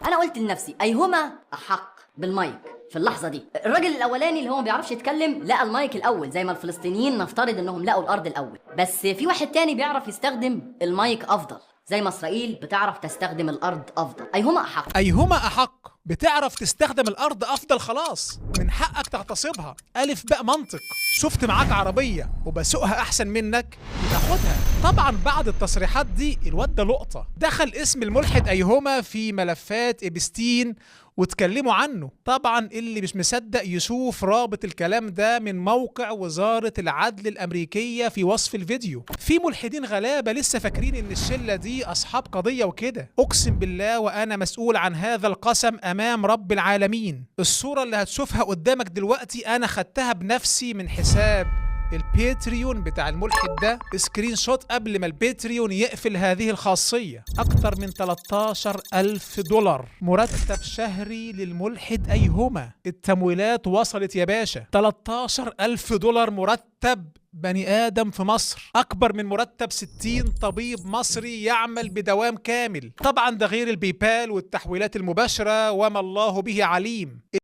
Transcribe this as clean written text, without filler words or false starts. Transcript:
انا قلت لنفسي ايهما احق بالمايك في اللحظه دي. الراجل الاولاني اللي هو ما بيعرفش يتكلم لقى المايك الاول، زي ما الفلسطينيين نفترض انهم لقوا الارض الاول، بس في واحد تاني بيعرف يستخدم المايك افضل، زي ما اسرائيل بتعرف تستخدم الارض افضل. ايهما احق؟ أيهما أحق؟ بتعرف تستخدم الأرض أفضل، خلاص من حقك تغتصبها. ألف باء منطق. شفت معاك عربية وبسوقها أحسن منك يبقى خدها. طبعا بعد التصريحات دي الواد ده لقطة، دخل اسم الملحد أيهما في ملفات إبستين واتكلموا عنه. طبعا اللي مش مصدق يشوف رابط الكلام ده من موقع وزارة العدل الأمريكية في وصف الفيديو. في ملحدين غلابة لسه فاكرين ان الشلة دي أصحاب قضية وكده. أقسم بالله وأنا مسؤول عن هذا القسم أمام رب العالمين، الصورة اللي هتشوفها قدامك دلوقتي أنا خدتها بنفسي من حساب الباتريون بتاع الملحد ده، سكرين شوت قبل ما الباتريون يقفل هذه الخاصية. أكتر من 13,000 دولار مرتب شهري للملحد أيهما. التمويلات وصلت يا باشا 13,000 دولار مرتب بني آدم في مصر، أكبر من مرتب 60 طبيب مصري يعمل بدوام كامل. طبعا ده غير البيبال والتحويلات المباشرة وما الله به عليم.